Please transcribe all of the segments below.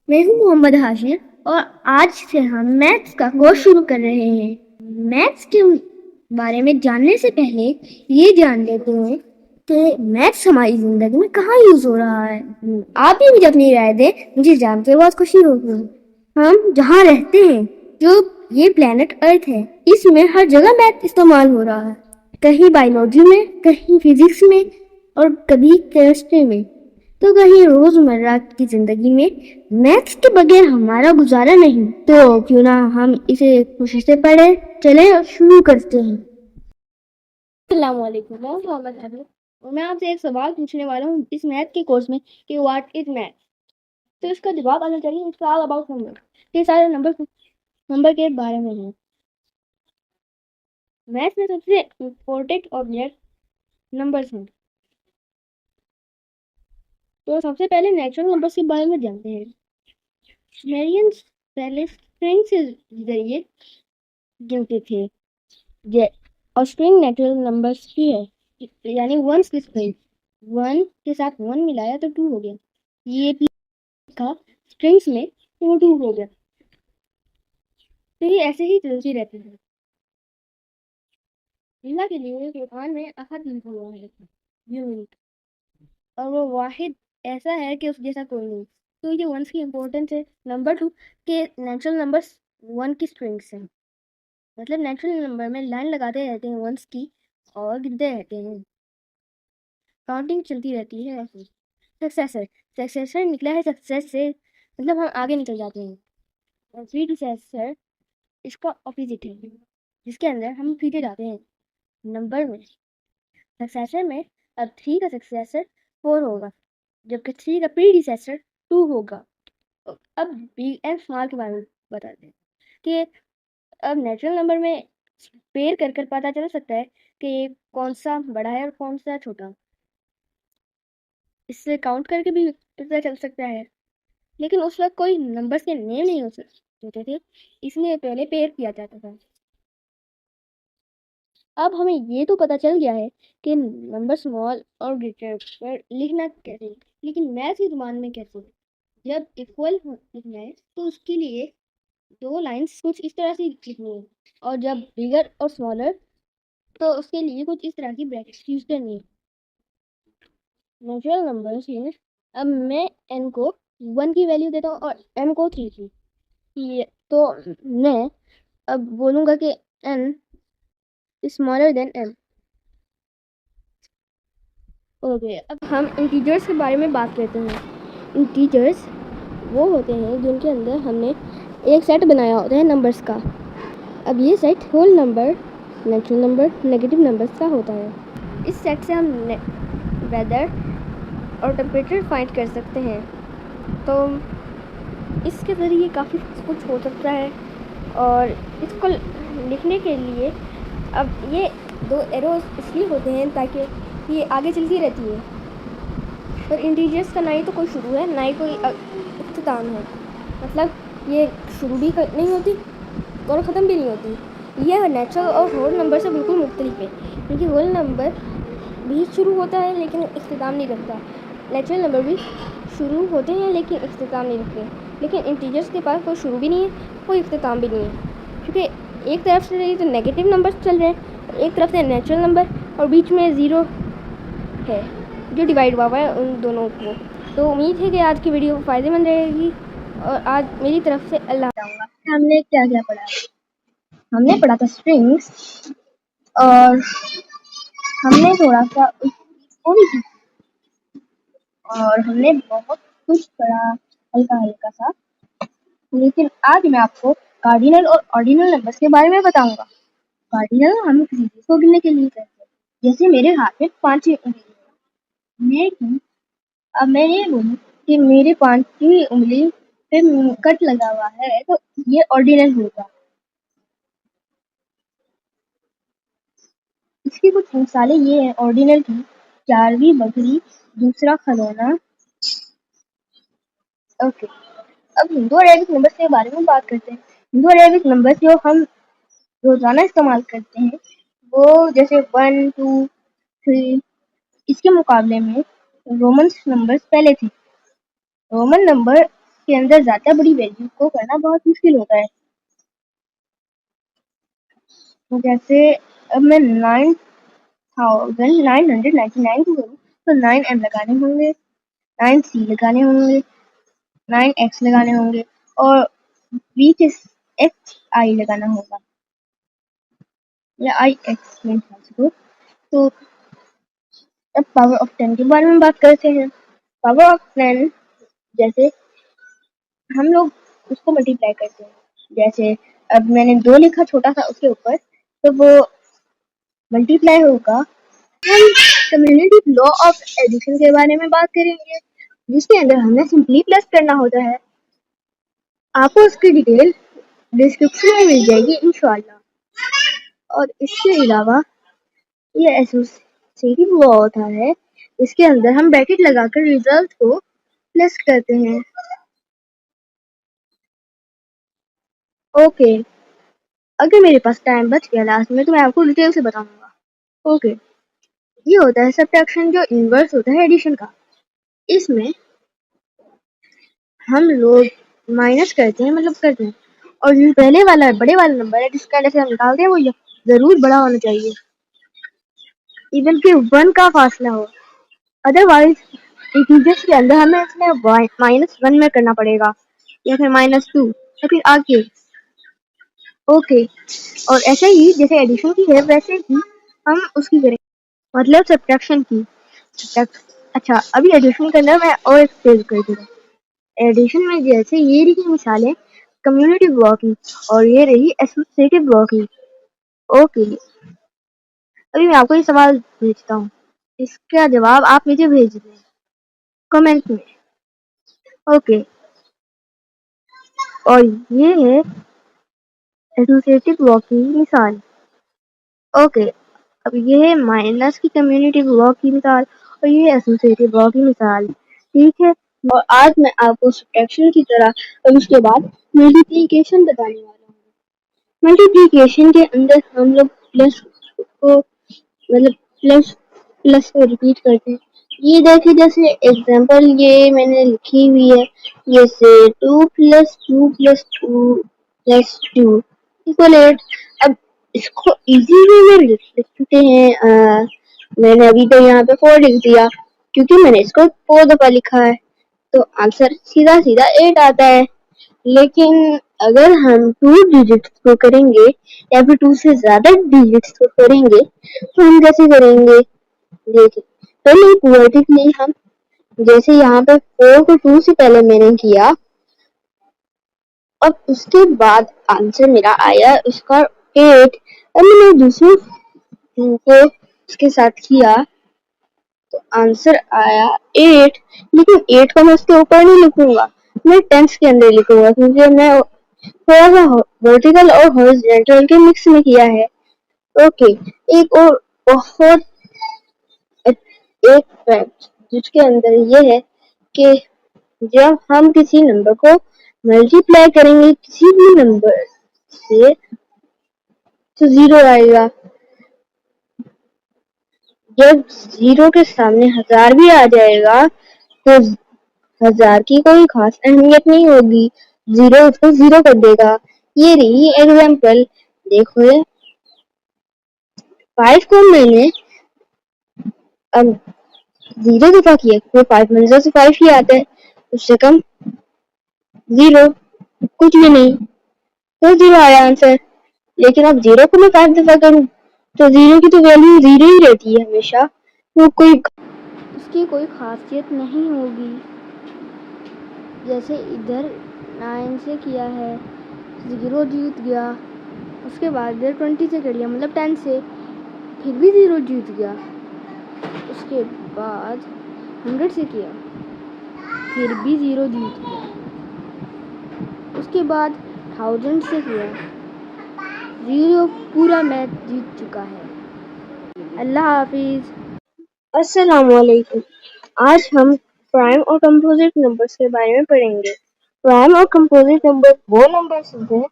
मैं हूँ मोहम्मद हाशिर और आज से हम मैथ्स का कोर्स शुरू कर रहे हैं। मैथ्स के बारे में जानने से पहले ये जान लेते हैं कि मैथ्स हमारी जिंदगी में कहाँ यूज हो रहा है। आप भी मुझे अपनी राय दें, मुझे जान के बहुत खुशी होगी। हम जहाँ रहते हैं, जो ये प्लेनेट अर्थ है, इसमें हर जगह मैथ इस्तेमाल हो रहा है। कहीं बायोलॉजी में, कहीं फिजिक्स में और कभी केमिस्ट्री में, तो कहीं रोजमर्रा की जिंदगी में मैथ्स के बगैर हमारा गुजारा नहीं। तो क्यों ना हम इसे खुशी से पढ़े। चले शुरू करते हैं। अस्सलाम वालेकुम, मैं मोहम्मद आबिद और मैं आपसे एक सवाल पूछने वाला हूँ इस मैथ के कोर्स में कि व्हाट इज मैथ। तो इसका जवाब आना चाहिए। It's all about number. ये सारे नंबर के बारे में है। मैथ में सबसे इम्पोर्टेंट ऑब्जेक्ट नंबर्स हैं। तो सबसे पहले नेचुरल नंबर्स के बारे में जानते हैं। सुमेरियंस पहले स्ट्रिंग से जरिए गिनते थे। और स्ट्रिंग नेचुरल नंबर्स की है, यानी वंस की स्ट्रिंग। वन के साथ वन मिलाया तो टू हो गया। ये का स्ट्रिंग्स में तो टू हो गया। तो ये ऐसे ही चलती रहती है। अल्लाह के लिए कुरान में अहद लिखा हुआ है, यूनिक, और वो वाहिद ऐसा है कि उस जैसा कोई नहीं। तो ये वंस की इम्पोर्टेंस है। नंबर टू के नेचुरल नंबर्स वन की स्ट्रिंग्स हैं। मतलब नेचुरल नंबर में लाइन लगाते रहते हैं वंस की और गिनते रहते हैं। काउंटिंग चलती रहती है ऐसे। सक्सेसर सक्सेसर निकला है सक्सेस से, मतलब हम आगे निकल जाते हैं। और प्रीडिसेसर इसका ऑपोजिट है, जिसके अंदर हम पीछे जाते हैं नंबर में। सक्सेसर में अब थ्री का सक्सेसर फोर होगा, जबकि थ्री का प्रीडिसेसर टू होगा। अब बिग एंड स्मॉल के बारे में बताते हैं कि अब नेचुरल नंबर में पेयर कर कर पता चल सकता है कि कौन सा बड़ा है और कौन सा छोटा। इससे काउंट करके भी पता चल सकता है। लेकिन उस वक्त कोई नंबर्स के नेम नहीं होते थे, इसलिए पहले पेयर किया जाता था। अब हमें ये तो पता चल गया है कि नंबर स्मॉल और ग्रेटर पर लिखना कैसे, लेकिन मैथ की जुबान में कैसे। जब इक्वल लिखना है तो उसके लिए दो लाइंस कुछ इस तरह से लिखनी है, और जब बिगर और स्मॉलर तो उसके लिए कुछ इस तरह की ब्रैकेट्स यूज करनी है। नेचुरल नंबर्स में अब मैं n को 1 की वैल्यू देता हूँ और m को 3 की। ये तो मैं अब बोलूँगा कि n smaller than m। Okay, अब हम इंटीजर्स के बारे में बात करते हैं। इंटीजर्स वो होते हैं जिनके अंदर हमने एक सेट बनाया होता है नंबर्स का। अब ये set whole number, natural number, negative numbers का होता है। इस सेट से हम वेदर और टेम्परेचर फाइंड कर सकते हैं। तो इसके ज़रिए काफ़ी कुछ हो सकता है। और इसको लिखने के लिए अब ये दो एरोज इसलिए होते हैं ताकि ये आगे चलती रहती है। और इंटीजर्स का ना ही तो कोई शुरू है ना ही कोई इख्तिताम है। मतलब ये शुरू भी नहीं होती और ख़त्म भी नहीं होती। यह नेचुरल और होल नंबर से बिल्कुल मुख्तलिफ है, क्योंकि होल नंबर भी शुरू होता है लेकिन इख्तिताम नहीं रखता। नेचुरल नंबर भी शुरू होते हैं लेकिन इख्तिताम नहीं रखते। लेकिन इंटीजर्स के पास कोई शुरू भी नहीं है, कोई इख्तिताम भी नहीं है, क्योंकि एक तरफ से तो नेगेटिव नंबर्स चल रहे हैं, एक तरफ से नेचुरल नंबर, और बीच में ज़ीरो है जो डिवाइड हुआ है उन दोनों को। तो उम्मीद है कि आज की वीडियो फ़ायदेमंद रहेगी। और आज मेरी तरफ से अल्लाह। हमने क्या क्या पढ़ा? हमने पढ़ा था स्ट्रिंग्स, और हमने थोड़ा सा उसको भी सीखा, और हमने बहुत कुछ पढ़ा हल्का हल्का सा। लेकिन आज मैं आपको कार्डिनल और ऑर्डिनल नंबर्स के बारे में बताऊंगा। कार्डिनल हम किसी चीज को गिनने के लिए करते हैं। जैसे मेरे हाथ में 5 उंगली है, अब मैं ये बोलूँ कि मेरे 5वीं उंगली पे कट लगा हुआ है, तो ये ऑर्डिनल होगा। इसकी कुछ मिसालें ये हैं ऑर्डिनल की: 4वीं बकरी, दूसरा खिलौना। ओके, अब हिंदू और अरेबिक नंबर्स के बारे में बात करते हैं। हिंदू और अरेबिक नंबर्स जो हम रोजाना इस्तेमाल करते हैं, वो जैसे 1, 2, 3। इसके मुकाबले में रोमन नंबर्स पहले थे। रोमन नंबर के अंदर ज्यादा बड़ी वैल्यू को करना बहुत मुश्किल होता है। जैसे अब मैं 9,999 को करूँ तो 9m लगाने होंगे, 9c लगाने होंगे, 9x लगाने होंगे और बीच xi लगाना होगा या ix में को। तो अब पावर ऑफ 10 के बारे में बात करते हैं। पावर ऑफ 10 जैसे हम लोग उसको मल्टीप्लाई करते हैं। जैसे अब मैंने 2 लिखा छोटा सा उसके ऊपर, तो वो मल्टीप्लाई होगा। हम कम्युनिटी लॉ ऑफ एडिशन के बारे में बात करेंगे, जिसके अंदर हमें सिंपली प्लस करना होता है। आपको उसकी डिटेल डिस्क्रिप्शन में मिल जाएगी इंशाल्लाह। और इसके अलावा ये एसोसिएटिव लॉ होता है, इसके अंदर हम ब्रैकेट लगाकर रिजल्ट को प्लस करते हैं। ओके, अगर मेरे पास टाइम बच गया लास्ट में तो मैं आपको डिटेल से बताऊंगा। ओके, ये होता है सब्ट्रैक्शन, जो इन्वर्स होता है एडिशन का। इसमें हम लोग माइनस करते हैं, मतलब करते हैं, और जो पहले वाला बड़े वाला नंबर है जिसका जैसे हम निकालते हैं वो जरूर बड़ा होना चाहिए, इवन कि 1 का फासला हो। अदरवाइज इंटीजर्स के अंदर हमें इसमें -1 में करना पड़ेगा, या फिर -2, या फिर आगे। ओके, और ऐसे ही जैसे एडिशन की है वैसे ही हम उसकी करेंगे, मतलब सब्ट्रैक्शन की। अच्छा, अभी एडिशन के अंदर मैं और एक पेज कर दूंगा। एडिशन में जैसे ये रही मिसालें कम्युनिटी ब्लॉक की, और ये रही एसोसिएटिव ब्लॉक की। ओके, अभी मैं आपको ये सवाल भेजता हूँ, इसका जवाब आप मुझे भेज दें कमेंट में। ओके, और ये है एसोसिएटिव ब्लॉक की मिसाल। ओके, अब ये है माइनस की कम्युनिटी ब्लॉक की मिसाल, और ये एसोसिएटिव ब्लॉक की मिसाल। ठीक है, और आज मैं आपको सब्ट्रैक्शन की तरह और उसके बाद मल्टीप्लिकेशन बताने वाला हूँ। मल्टीप्लिकेशन के अंदर हम लोग प्लस को, मतलब प्लस प्लस को रिपीट करते हैं। ये देखिए, जैसे एग्जांपल ये मैंने लिखी हुई है, जैसे 2 + 2 + 2 + 2 इक्वल 8। अब इसको इजी वे में लिख सकते हैं। मैंने अभी तो यहाँ पे 4 लिख दिया क्योंकि मैंने इसको 4 दफा लिखा है, तो आंसर सीधा सीधा 8 आता है। लेकिन अगर हम 2 डिजिट्स को करेंगे या फिर 2 से ज्यादा डिजिट्स को करेंगे तो हम कैसे करेंगे? देखिए, पहले क्वाड्रेटिकली हम, जैसे यहाँ पे 4 को 2 से पहले मैंने किया, अब उसके बाद आंसर मेरा आया उसका 8। अब मैंने दूसरे को उसके साथ किया तो आंसर आया 8। लेकिन 8 को मैं उसके ऊपर नहीं लिखूंगा, मैं टेंस के अंदर लिखूंगा, क्योंकि मैं थोड़ा सा वर्टिकल और हॉरिजॉन्टल के मिक्स में किया है। ओके, एक और बहुत एक फैक्ट जिसके अंदर ये है कि जब हम किसी नंबर को मल्टीप्लाई करेंगे किसी भी नंबर से तो 0 आएगा। जब 0 के सामने 1000 भी आ जाएगा तो 1000 की कोई खास अहमियत नहीं होगी, 0 उसको 0 कर देगा। ये रही एग्जाम्पल। देखो, 5 को मैंने अब 0 दफा किया, तो 5 मंजिल से 5 ही आता है, उससे कम 0 कुछ भी नहीं, तो 0 आया आंसर। लेकिन अब 0 को मैं 5 दफा करूं तो 0 की तो वैल्यू 0 ही रहती है हमेशा, वो कोई उसकी कोई खासियत नहीं होगी। जैसे इधर 9 से किया है, 0 जीत गया, उसके बाद इधर 20 से कर लिया, मतलब 10 से, फिर भी 0 जीत गया। उसके बाद 100 से किया, फिर भी 0 जीत गया। उसके बाद 1000 से किया, 0 पूरा मैच जीत चुका है। अल्लाह हाफिज। अस्सलाम वालेकुम। आज हम प्राइम और कंपोजिट नंबर्स के बारे में पढ़ेंगे। प्राइम और कंपोजिट नंबर वो नंबर्स होते हैं।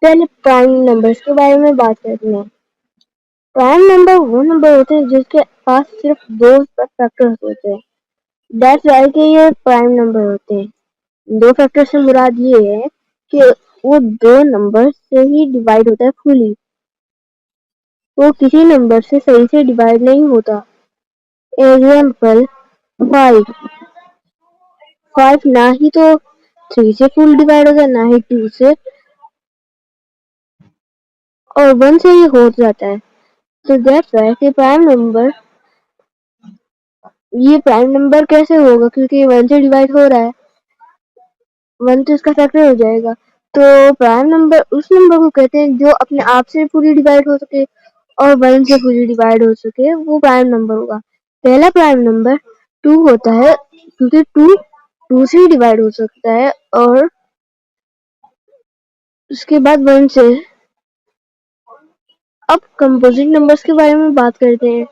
पहले प्राइम नंबर्स के बारे में बात करते हैं। प्राइम नंबर वो नंबर होते हैं जिसके पास सिर्फ 2 फैक्टर्स होते हैं। दैट्स वाई के ये प्राइम नंबर होते हैं। दो फैक्टर से मुराद ये है कि वो दो नंबर से ही डिवाइड होता है फुली, वो किसी नंबर से सही से डिवाइड नहीं होता। एग्जाम्पल 5 5 ना ही तो 3 से फुल डिवाइड होता है ना ही 2 से, और 1 से ही हो जाता है। तो दैट्स व्हाई कि प्राइम नंबर, ये प्राइम नंबर कैसे होगा, क्योंकि 1 से डिवाइड हो रहा है, 1 तो इसका फैक्टर हो जाएगा। तो प्राइम नंबर उस नंबर को कहते हैं जो अपने आप से पूरी डिवाइड हो सके और 1 से पूरी डिवाइड हो सके, वो प्राइम नंबर होगा। पहला प्राइम नंबर 2 होता है, क्योंकि 2 से ही डिवाइड हो सकता है, और उसके बाद 1 से। अब कंपोजिट नंबर्स के बारे में बात करते हैं।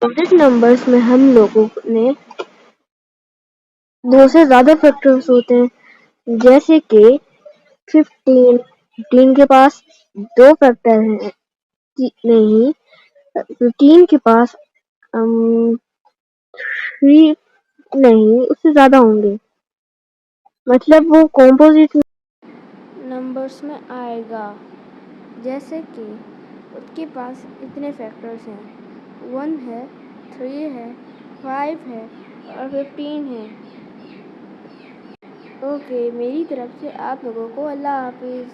कंपोजिट नंबर्स में हम लोगों ने 2 से ज्यादा फैक्टर्स होते हैं, जैसे कि 15 15 के पास 2 फैक्टर हैं, नहीं 15 के पास 3 नहीं, उससे ज्यादा होंगे, मतलब वो कंपोजिट नंबर्स में आएगा। जैसे कि उसके पास इतने फैक्टर्स हैं, 1 है, 3 है, 5 है और 15 है। ओके, मेरी तरफ से आप लोगों को अल्लाह हाफिज़।